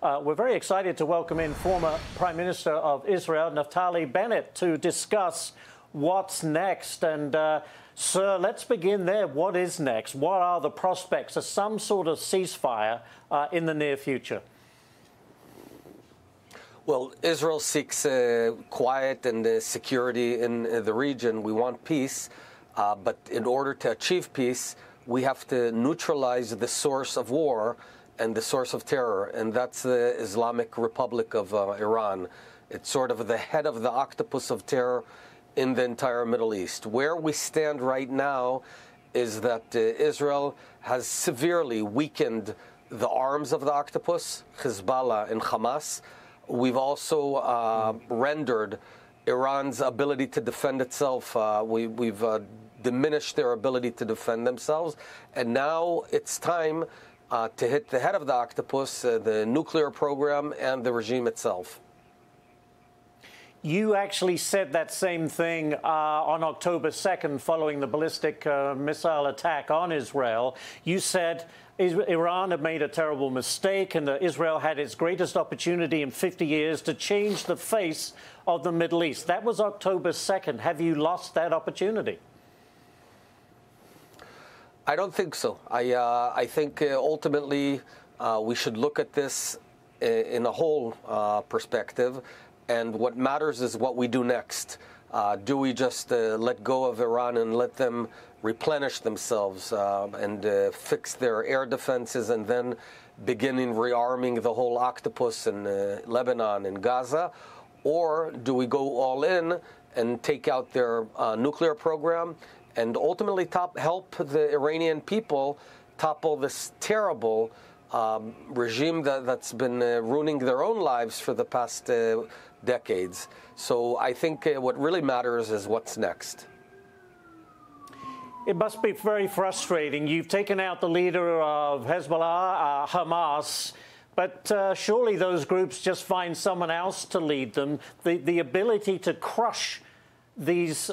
We're very excited to welcome in former Prime Minister of Israel, Naftali Bennett, to discuss what's next. And, sir, let's begin there. What is next? What are the prospects of some sort of ceasefire in the near future? Well, Israel seeks quiet and security in the region. We want peace, but in order to achieve peace, we have to neutralize the source of war and the source of terror, and that's the Islamic Republic of Iran. It's sort of the head of the octopus of terror in the entire Middle East. Where we stand right now is that Israel has severely weakened the arms of the octopus, Hezbollah and Hamas. We've also rendered Iran's ability to defend itself. We've diminished their ability to defend themselves. And now it's time to hit the head of the octopus, the nuclear program and the regime itself. You actually said that same thing on October 2nd following the ballistic missile attack on Israel. You said Iran had made a terrible mistake and that Israel had its greatest opportunity in 50 years to change the face of the Middle East. That was October 2nd. Have you lost that opportunity? I don't think so. I think ultimately we should look at this in a whole perspective, and what matters is what we do next. Do we just let go of Iran and let them replenish themselves and fix their air defenses and then beginning rearming the whole octopus in Lebanon and Gaza? Or do we go all in and take out their nuclear program and ultimately help the Iranian people topple this terrible regime that's been ruining their own lives for the past decades? So I think what really matters is what's next. It must be very frustrating. You've taken out the leader of Hezbollah, Hamas, but surely those groups just find someone else to lead them. The ability to crush these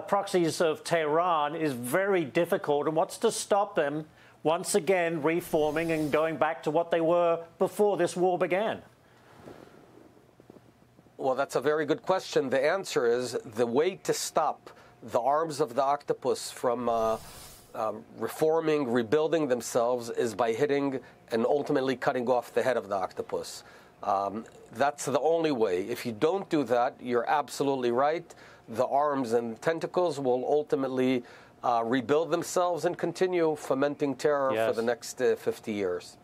proxies of Tehran is very difficult. And what's to stop them, once again, reforming and going back to what they were before this war began? Well, that's a very good question. The answer is the way to stop the arms of the octopus from reforming, rebuilding themselves is by hitting and ultimately cutting off the head of the octopus. That's the only way. If you don't do that, you're absolutely right. The arms and tentacles will ultimately rebuild themselves and continue fomenting terror for the next 50 years.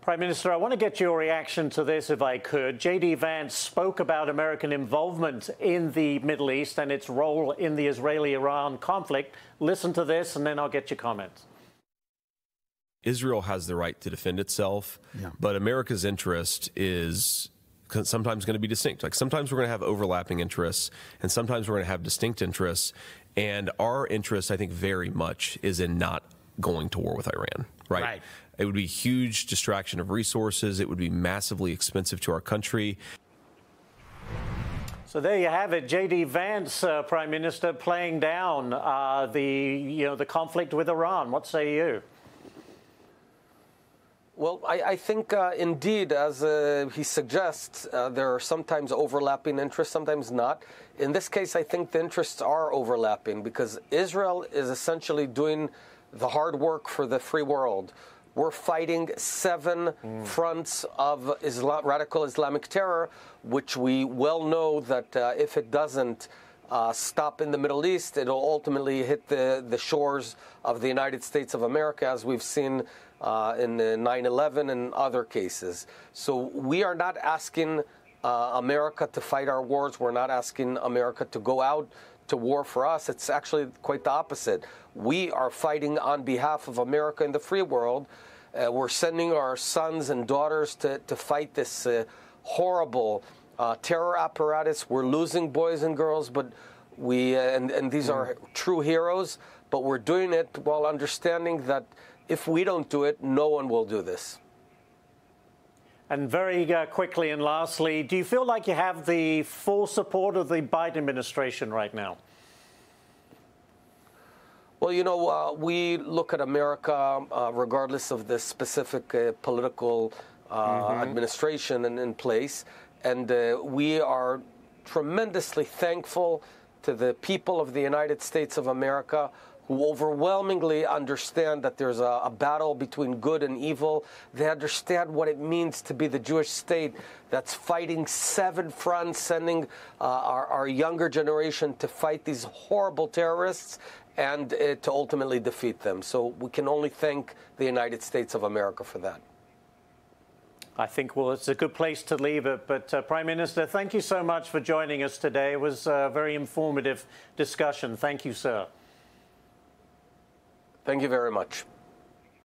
Prime Minister, I want to get your reaction to this, if I could. J.D. Vance spoke about American involvement in the Middle East and its role in the Israeli-Iran conflict. Listen to this, and then I'll get your comments. Israel has the right to defend itself, but America's interest is sometimes going to be distinct. Like sometimes we're going to have overlapping interests, and sometimes we're going to have distinct interests. And our interest, I think, very much is in not going to war with Iran, right? It would be a huge distraction of resources. It would be massively expensive to our country. So there you have it, J.D. Vance, Prime Minister, playing down the conflict with Iran. What say you? Well, I think indeed, as he suggests, there are sometimes overlapping interests, sometimes not. In this case, I think the interests are overlapping because Israel is essentially doing the hard work for the free world. We're fighting 7 fronts of radical Islamic terror, which we well know that if it doesn't stop in the Middle East, it'll ultimately hit the shores of the United States of America, as we've seen in 9/11 and other cases. So we are not asking America to fight our wars. We're not asking America to go out to war for us. It's actually quite the opposite. We are fighting on behalf of America in the free world. We're sending our sons and daughters to fight this horrible terror apparatus. We're losing boys and girls, but and these are true heroes, but we're doing it while understanding that if we don't do it, no one will do this. And very quickly and lastly, do you feel like you have the full support of the Biden administration right now? Well, you know, we look at America, regardless of the specific political administration in place, and we are tremendously thankful to the people of the United States of America, who overwhelmingly understand that there's a battle between good and evil. They understand what it means to be the Jewish state that's fighting 7 fronts, sending our younger generation to fight these horrible terrorists and to ultimately defeat them. So we can only thank the United States of America for that. I think, well, it's a good place to leave it. But Prime Minister, thank you so much for joining us today. It was a very informative discussion. Thank you, sir. Thank you very much.